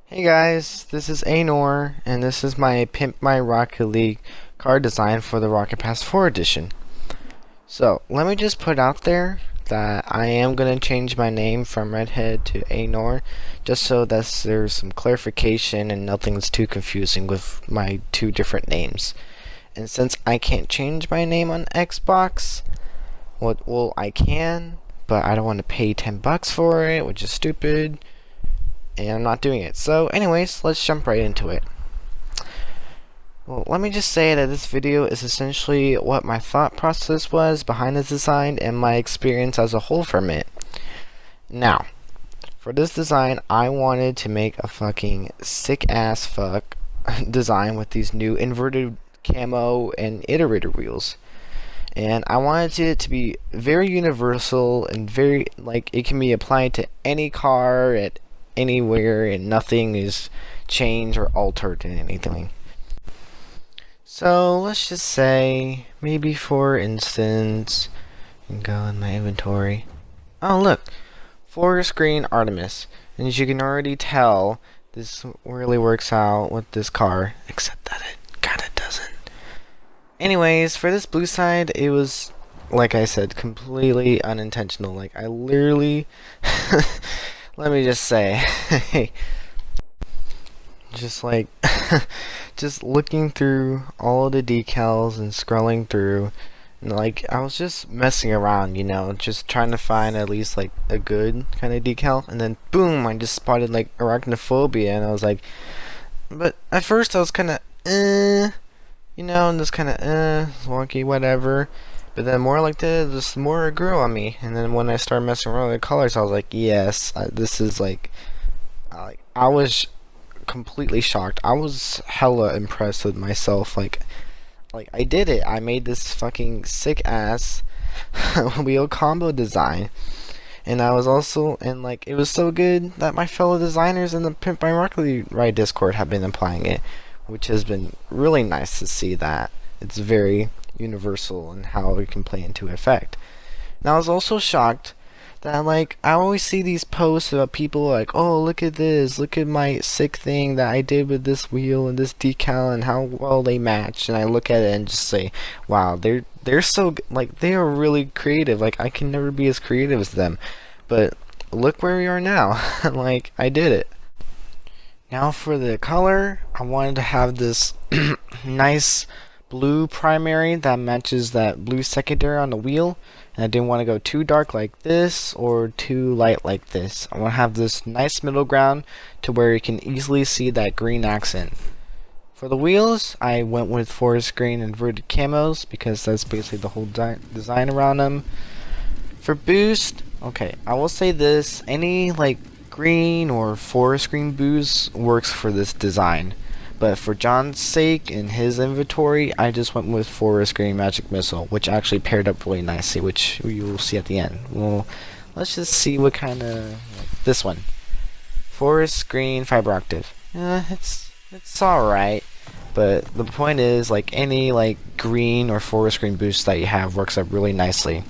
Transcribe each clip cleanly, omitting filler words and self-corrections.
Hey guys, this is Anor, and this is my Pimp My Rocket League card design for the Rocket Pass 4 edition. So, let me just put out there that I am going to change my name from Redhead to Anor, just so that there's some clarification and nothing's too confusing with my two different names. And since I can't change my name on Xbox, well, I can, but I don't want to pay $10 for it, which is stupid. And I'm not doing it. So anyways, let's jump right into it. Well, let me just say that this video is essentially what my thought process was behind this design and my experience as a whole from it. Now, for this design, I wanted to make a fucking sick ass fuck design with these new inverted camo and iterator wheels. And I wanted it to be very universal and very, like, it can be applied to any car at anywhere, and nothing is changed or altered in anything. So let's just say, maybe for instance, I can go in my inventory. Oh look, forest green Artemis, and as you can already tell, this really works out with this car, except that it kinda doesn't. Anyways, for this blue side, it was, like I said, completely unintentional. Like, I literally let me just say, just like, just looking through all of the decals and scrolling through, and like, I was just messing around, you know, just trying to find at least like a good kind of decal, and then boom, I just spotted like arachnophobia, and I was like, but at first I was kind of, you know, and just kind of, wonky, whatever. But then more like this, just more it grew on me. And then when I started messing around with the colors, I was like, yes, this is like, I was completely shocked. I was hella impressed with myself. Like I did it. I made this fucking sick ass wheel combo design. And I was also, and like, it was so good that my fellow designers in the Pimp My Rocket League Ride Discord have been applying it, which has been really nice to see that. It's very universal and how it can play into effect. And I was also shocked that, like, I always see these posts about people like, oh, look at this, look at my sick thing that I did with this wheel and this decal and how well they match. And I look at it and just say, wow, they're so, like, they are really creative. Like, I can never be as creative as them. But look where we are now. Like, I did it. Now for the color, I wanted to have this nice blue primary that matches that blue secondary on the wheel, and I didn't want to go too dark like this or too light like this. I want to have this nice middle ground to where you can easily see that green accent. For the wheels, I went with forest green inverted camos because that's basically the whole design around them. For boost, okay, I will say this, any like green or forest green boost works for this design. But for John's sake and his inventory, I just went with Forest Green Magic Missile, which actually paired up really nicely, which you will see at the end. Well, let's just see what kind of, like, this one. Forest Green Fiber Active. It's alright, but the point is, like, any like green or forest green boost that you have works up really nicely.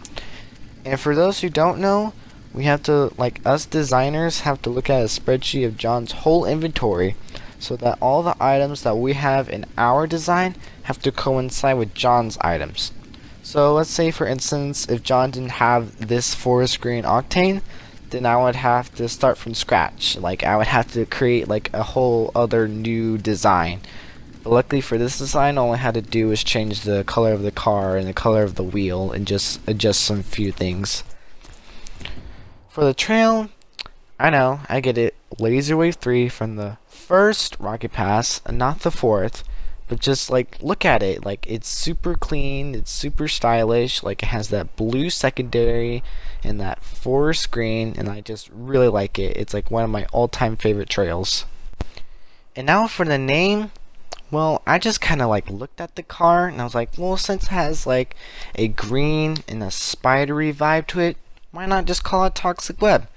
And for those who don't know, we have to, like, us designers have to look at a spreadsheet of John's whole inventory, so that all the items that we have in our design have to coincide with John's items. So let's say, for instance, if John didn't have this forest green octane, then I would have to start from scratch. Like, I would have to create like a whole other new design. But luckily for this design, all I had to do was change the color of the car and the color of the wheel and just adjust some few things. For the trail, I know, I get it. Laser Wave 3 from the first Rocket Pass, not the fourth, but just like, look at it. Like, it's super clean, it's super stylish, like, it has that blue secondary and that forest green, and I just really like it. It's like one of my all-time favorite trails. And now for the name, well, I just kind of like looked at the car and I was like, well, since it has like a green and a spidery vibe to it, why not just call it Toxic Web?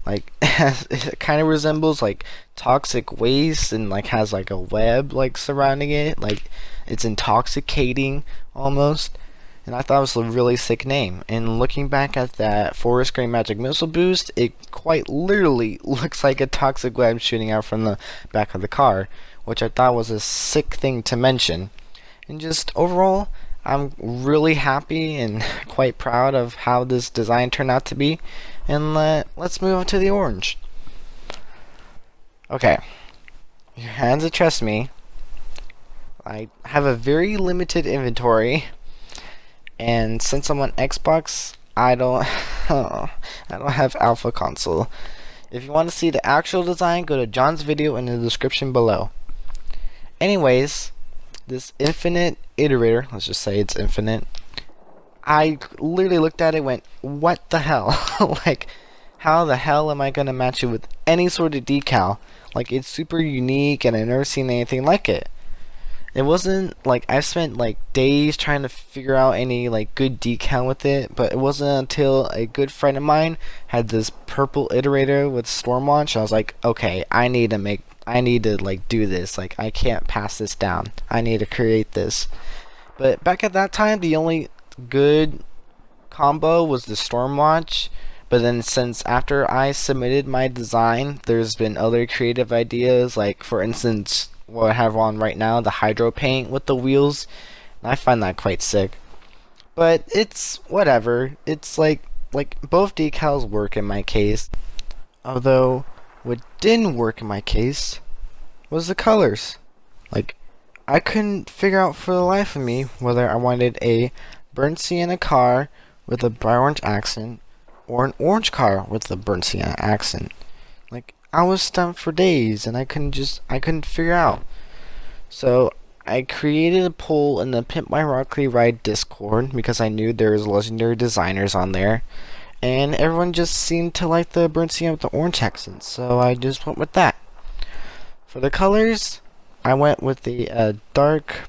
Like, it kind of resembles like toxic waste and like has like a web like surrounding it, like it's intoxicating almost. and I thought it was a really sick name. And looking back at that Forest Green Magic Missile boost, it quite literally looks like a toxic web shooting out from the back of the car, which I thought was a sick thing to mention. And just overall, I'm really happy and quite proud of how this design turned out to be. And let's move on to the orange. Okay, your hands to trust me. I have a very limited inventory, and since I'm on Xbox, I don't I don't have Alpha Console. If you want to see the actual design, go to Jons video in the description below. Anyways, this infinite iterator, let's just say it's infinite, I literally looked at it and went, what the hell? Like, how the hell am I gonna match it with any sort of decal? Like, it's super unique and I've never seen anything like it. It wasn't like I've spent like days trying to figure out any like good decal with it, but it wasn't until a good friend of mine had this purple iterator with storm launch. I was like, okay, I need to like do this. Like, I can't pass this down. I need to create this. But back at that time, the only good combo was the storm launch. But then since after I submitted my design, there's been other creative ideas, like for instance what I have on right now, the hydro paint with the wheels. I find that quite sick. But it's whatever. It's like both decals work in my case. Although what didn't work in my case was the colors. Like, I couldn't figure out for the life of me whether I wanted a burnt sienna car with a bright orange accent or an orange car with a burnt sienna accent. Like, I was stumped for days and I couldn't figure out. So I created a poll in the Pimp My Rock Lee Ride Discord because I knew there was legendary designers on there, and everyone just seemed to like the burnt sienna with the orange accent, so I just went with that. For the colors, I went with the dark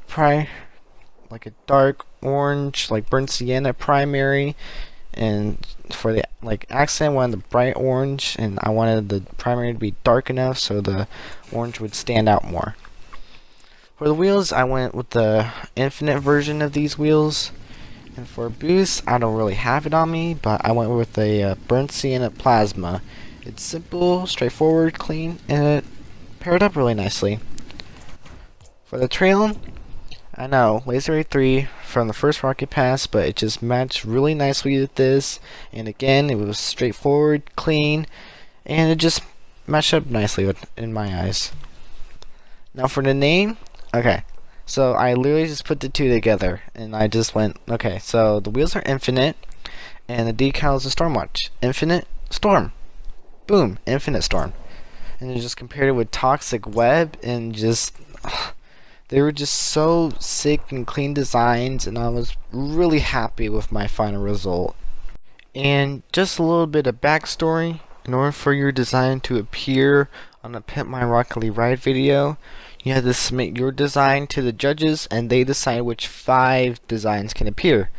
orange, like burnt sienna primary, and for the accent, I wanted the bright orange, and I wanted the primary to be dark enough so the orange would stand out more. For the wheels, I went with the infinite version of these wheels, and for boost, I don't really have it on me, but I went with the burnt sienna plasma. It's simple, straightforward, clean, and it paired up really nicely. For the trail, I know, Laser Ray 3 from the first Rocket Pass, but it just matched really nicely with this, and again, it was straightforward, clean, and it just matched up nicely in my eyes. Now for the name, okay, so I literally just put the two together, and I just went, okay, so the wheels are infinite, and the decal is a storm watch. Infinite, storm. Boom, infinite storm. And I just compared it with Toxic Web, and just... they were just so sick and clean designs, and I was really happy with my final result. And just a little bit of backstory: in order for your design to appear on a Pimp My Rock Lee Ride video, you have to submit your design to the judges, and they decide which 5 designs can appear.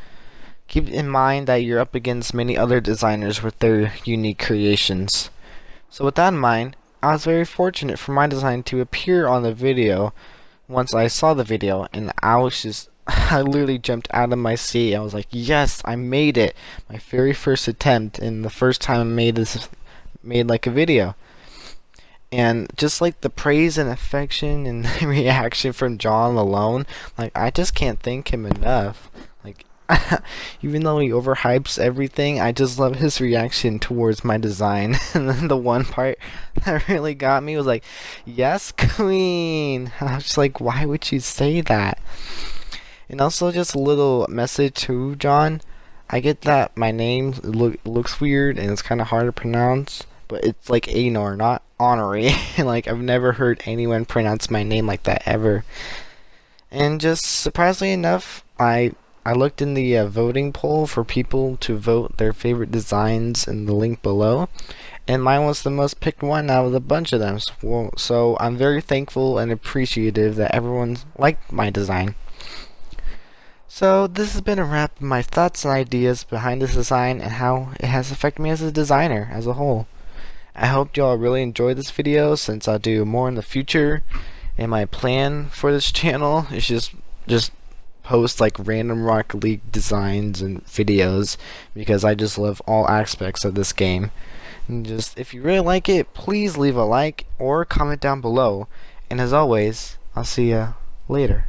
Keep in mind that you're up against many other designers with their unique creations. So with that in mind, I was very fortunate for my design to appear on the video. Once I saw the video, and I literally jumped out of my seat. I was like, yes, I made it. My very first attempt, and the first time I made like a video. And just like the praise and affection and the reaction from John alone, like, I just can't thank him enough. Like, even though he overhypes everything, I just love his reaction towards my design. And then the one part that really got me was like, yes, queen. I was just like, why would you say that? And also just a little message to John. I get that my name looks weird and it's kind of hard to pronounce, but it's like Anor, not Honorary. Like, I've never heard anyone pronounce my name like that ever. And just surprisingly enough, I looked in the voting poll for people to vote their favorite designs in the link below, and mine was the most picked one out of the bunch of them. So I'm very thankful and appreciative that everyone liked my design. So this has been a wrap of my thoughts and ideas behind this design and how it has affected me as a designer as a whole. I hope y'all really enjoyed this video, since I'll do more in the future, and my plan for this channel is just post like random Rocket League designs and videos because I just love all aspects of this game. And just if you really like it, please leave a like or comment down below. And as always, I'll see ya later.